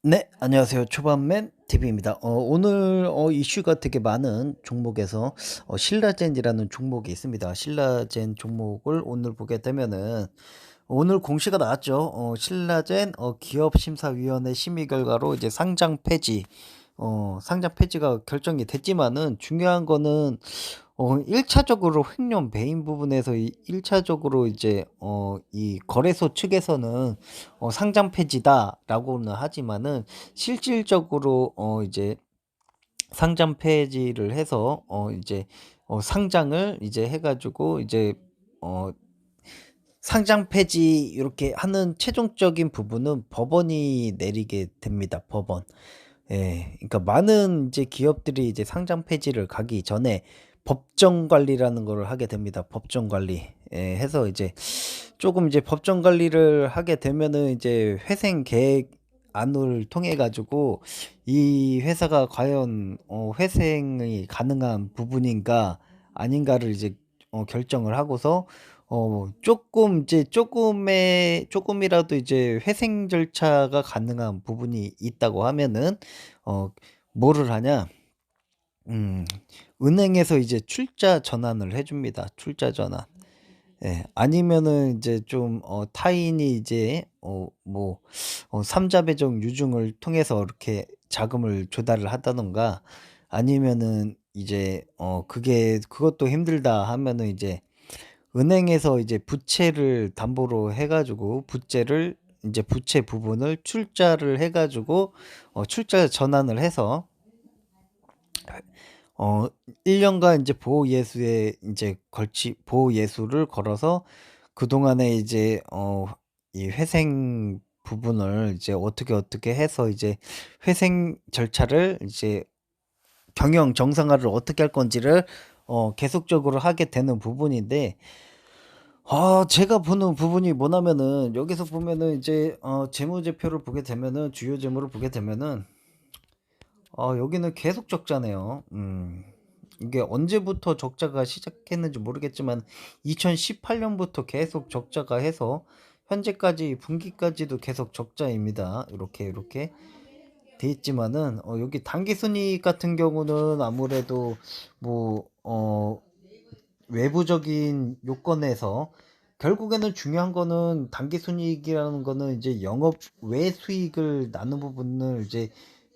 네, 안녕하세요. 초반맨 TV입니다. 오늘 이슈가 되게 많은 종목에서 신라젠이라는 종목이 있습니다. 신라젠 종목을 오늘 보게 되면은 오늘 공시가 나왔죠. 신라젠 기업심사위원회 심의 결과로 이제 상장 폐지가 결정이 됐지만은 중요한 거는 1차적으로 횡령 배임 부분에서 1차적으로 이제 이 거래소 측에서는 상장 폐지다라고는 하지만은 실질적으로 이제 상장 폐지를 해서 이제 상장을 이제 해 가지고 이제 어 상장 폐지 이렇게 하는 최종적인 부분은 법원이 내리게 됩니다, 법원. 예. 그러니까 많은 이제 기업들이 이제 상장 폐지를 가기 전에 법정 관리라는 거를 하게 됩니다. 법정 관리. 예 해서 이제 쪼금 이제 법정 관리를 하게 되면은 이제 회생 계획안을 통해 가지고 이 회사가 과연 회생이 가능한 부분인가 아닌가를 이제 결정을 하고서 쪼끔 이제 쪼끔이라도 이제 회생 절차가 가능한 부분이 있다고 하면은 어 뭐를 하냐? 음 은행에서 이제 출자 전환을 해 줍니다. 출자 전환. 예. 아니면은 이제 좀 타인이 이제 뭐 삼자 배정 유증을 통해서 이렇게 자금을 조달을 한다든가 아니면은 이제 그게 그것도 힘들다 하면은 이제 은행에서 이제 부채를 담보로 해 가지고 부채를 인제 부채 부분을 출자를 해 가지고 출자 전환을 해서 어 1 년간 인제 보호 예수에 인제 걸치 보호 예수를 걸어서 그동안에 이제 이 회생 부분을 이제 어떻게 해서 이제 회생 절차를 이제 경영 정상화를 어떻게 할 건지를 계속적으로 하게 되는 부분인데 제가 보는 부분이 뭐냐면은 여기서 보면은 이제 재무제표를 보게 되면은 주요 재무를 보게 되면은 여기는 계속 적자네요. 이게 언제부터 적자가 시작했는지 모르겠지만 2018 년부터 계속 적자가 해서 현재까지 분기까지도 계속 적자입니다. 요렇게 돼 있지만은 여기 당기순이익 같은 경우는 아무래도 뭐 외부적인 요건에서 결국에는 중요한 거는 당기순이익이라는 거는 이제 영업 외 수익을 나눈 부분을 이제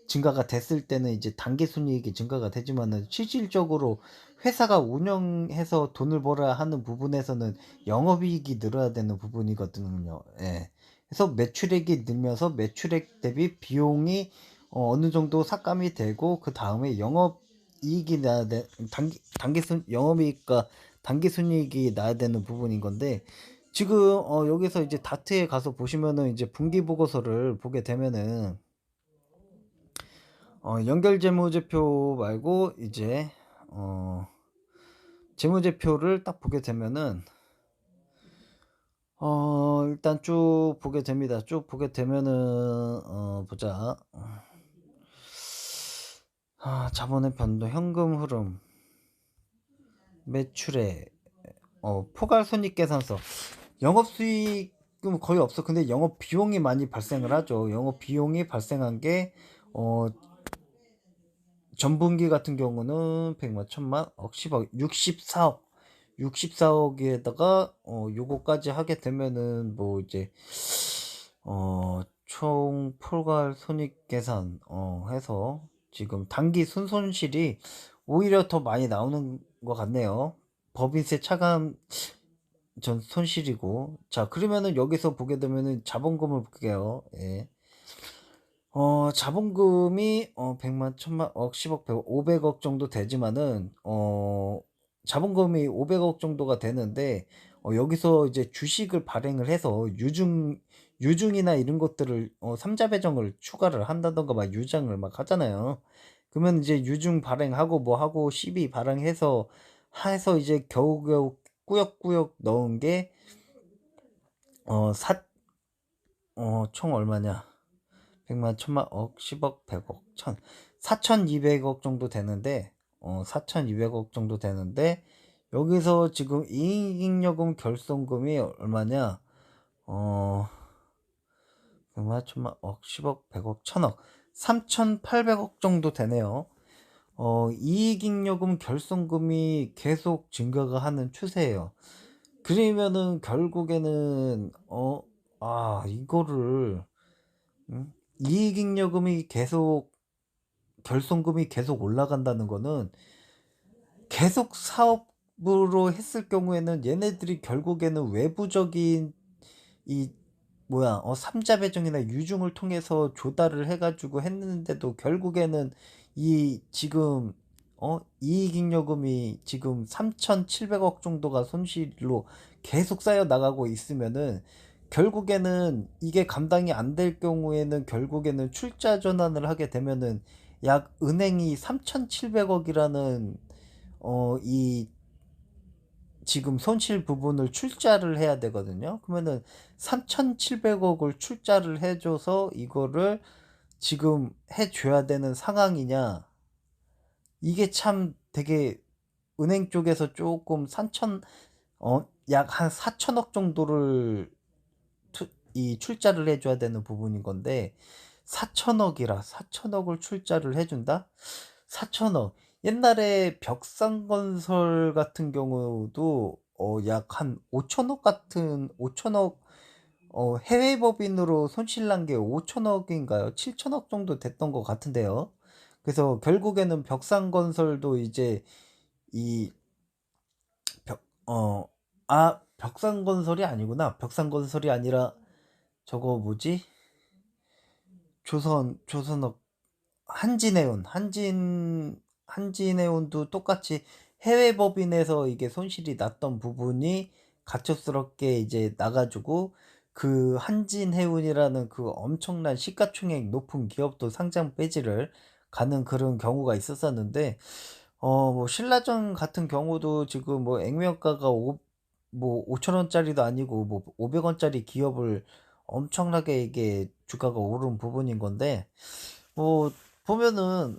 증가가 됐을 때는 이제 당기순이익이 증가가 되지만은 실질적으로 회사가 운영해서 돈을 벌어야 하는 부분에서는 영업이익이 늘어야 되는 부분이거든요. 예. 그래서 매출액이 늘면서 매출액 대비 비용이 어느 정도 삭감이 되고 그다음에 영업이익이 나야 돼 당기순 영업이익과 당기순이익이 나야 되는 부분인 건데 지금 여기서 이제 다트에 가서 보시면은 이제 분기 보고서를 보게 되면은 연결 재무제표 말고 이제 어 재무제표를 딱 보게 되면은 일단 쭉 보게 됩니다. 쭉 보게 되면은 보자. 자본의 변동, 현금 흐름, 매출액, 포괄손익계산서. 영업수익은 거의 없어. 근데 영업 비용이 많이 발생을 하죠. 영업 비용이 발생한 게 어 전분기 같은 경우는 100만, 1000만, 억, 10억, 64억. 64억에다가 요거까지 하게 되면은 뭐 이제 총 포괄 손익 계산 해서 지금 단기 순손실이 오히려 더 많이 나오는 것 같네요. 법인세 차감 전 손실이고. 자, 그러면은 여기서 보게 되면은 자본금을 볼게요. 예. 자본금이 100만, 1000만, 억, 10억, 100억, 500억 정도 되지만은 자본금이 500억 정도가 되는데 여기서 이제 주식을 발행을 해서 유증이나 이런 것들을 삼자 배정을 추가를 한다든가 막 유장을 막 하잖아요. 그러면 이제 유증 발행하고 뭐 하고 시비 발행해서 이제 겨우겨우 꾸역꾸역 넣은 게 어, 사, 총 얼마냐? 100만, 1000만, 억, 10억, 100억, 4200억 정도 되는데, 4200억 정도 되는데, 여기서 지금 이익잉여금 결손금이 얼마냐? 어, 백만, 천만, 억, 10억, 100억, 1000억, 3,800억 정도 되네요. 이익잉여금 결손금이 계속 증가가 하는 추세예요. 그러면은 결국에는 이거를 이익잉여금이 계속 결손금이 계속 올라간다는 거는 계속 사업으로 했을 경우에는 얘네들이 결국에는 외부적인 이 삼자 배정이나 유중을 통해서 조달을 해가지고 했는데도 결국에는 이 지금 이익잉여금이 지금 3,700억 정도가 손실로 계속 쌓여 나가고 있으면은 결국에는 이게 감당이 안 될 경우에는 결국에는 출자 전환을 하게 되면은 약 은행이 3,700억이라는 이 지금 손실 부분을 출자를 해야 되거든요. 그러면은 3,700억을 출자를 해줘서 이거를 지금 해줘야 되는 상황이냐. 이게 참 되게 은행 쪽에서 조금 약 한 4천억 정도를 이 출자를 해줘야 되는 부분인 건데 4천억을 출자를 해준다? 4천억. 옛날에 벽상건설 같은 경우도 약 한 5천억 해외 법인으로 손실난 게 5천억인가요? 7천억 정도 됐던 것 같은데요. 그래서 결국에는 벽상건설도 이제 이 벽, 벽상건설이 아니구나. 벽상건설이 아니라 저거 뭐지? 조선업 한진해운도 똑같이 해외 법인에서 이게 손실이 났던 부분이 가처스럽게 이제 나가지고 그 한진해운이라는 그 엄청난 시가총액 높은 기업도 상장 배지를 가는 그런 경우가 있었었는데 뭐 신라전 같은 경우도 지금 뭐 액면가가 5천 원짜리도 아니고 뭐 500원짜리 기업을 엄청나게 이게 주가가 오른 부분인 건데 뭐 보면은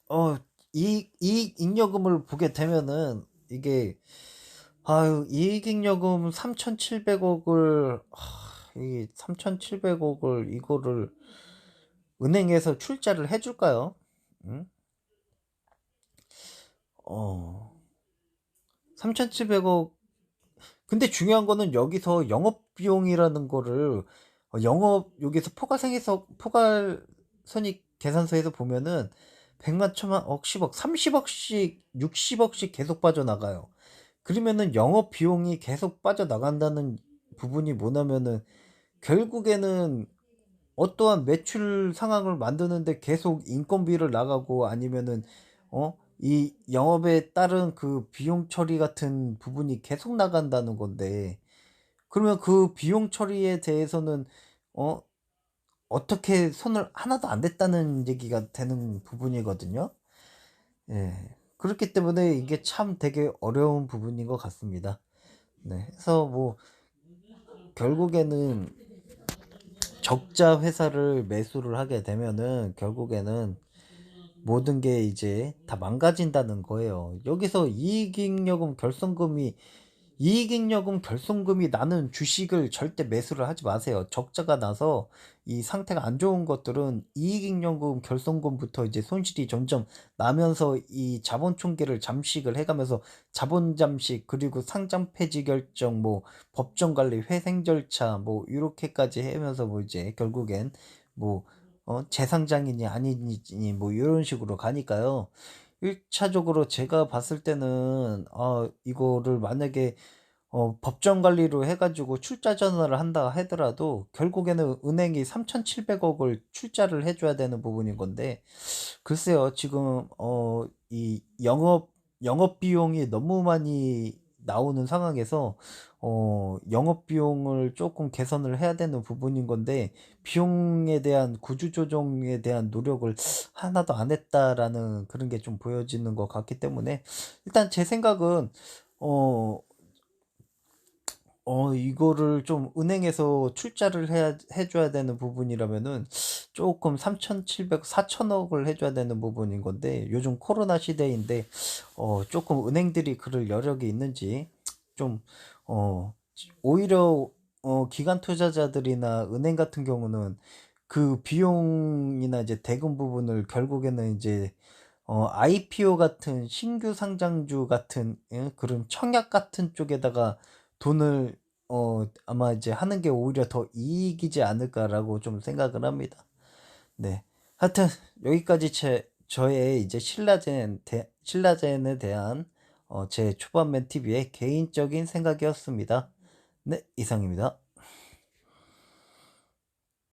어 이익잉여금을 보게 되면은 이게 이익잉여금 3,700억을 이 3,700억을 이거를 은행에서 출자를 해줄까요? 응? 3,700억. 근데 중요한 거는 여기서 영업비용이라는 거를 여기서 포괄선익 계산서에서 보면은 100만, 천만, 억, 10억, 30억씩, 60억씩 계속 빠져나가요. 그러면은 영업비용이 계속 빠져나간다는 부분이 뭐냐면은 결국에는 어떠한 매출 상황을 만드는데 계속 인건비를 나가고 아니면은 이 영업에 따른 그 비용 처리 같은 부분이 계속 나간다는 건데 그러면 그 비용 처리에 대해서는 어 어떻게 손을 하나도 안 댔다는 얘기가 되는 부분이거든요. 예. 그렇기 때문에 이게 참 되게 어려운 부분인 것 같습니다. 네. 그래서 뭐 결국에는 적자 회사를 매수를 하게 되면은 결국에는 모든 게 이제 다 망가진다는 거예요. 여기서 이익잉여금 결손금이 나는 주식을 절대 매수를 하지 마세요. 적자가 나서 이 상태가 안 좋은 것들은 이익잉여금 결손금부터 이제 손실이 점점 나면서 이 자본 총계를 잠식을 해가면서 자본 잠식 그리고 상장 폐지 결정 뭐 법정 관리 회생 절차 뭐 이렇게까지 하면서 뭐 이제 결국엔 뭐 재상장이니 아니니 뭐 이런 식으로 가니까요. 1차적으로 제가 봤을 때는 이거를 만약에 법정 관리로 해가지고 출자 전환을 한다 하더라도 결국에는 은행이 3,700억을 출자를 해줘야 되는 부분인 건데 글쎄요 지금 이 영업 비용이 너무 많이 나오는 상황에서 영업 비용을 조금 개선을 해야 되는 부분인 건데 비용에 대한 구조 조정에 대한 노력을 하나도 안 했다라는 그런 게 좀 보여지는 것 같기 때문에 일단 제 생각은 어 이거를 좀 은행에서 출자를 해줘야 되는 부분이라면은 조금 3,700, 4천억을 해줘야 되는 부분인 건데 요즘 코로나 시대인데 조금 은행들이 그럴 여력이 있는지 좀 어, 오히려 기관 투자자들이나 은행 같은 경우는 그 비용이나 이제 대금 부분을 결국에는 이제 IPO 같은 신규 상장주 같은, 예, 그런 청약 같은 쪽에다가 돈을 아마 이제 하는 게 오히려 더 이익이지 않을까라고 좀 생각을 합니다. 네. 하여튼 여기까지 저의 이제 신라젠에 대한 제 초반 멘티비의 개인적인 생각이었습니다. 네, 이상입니다.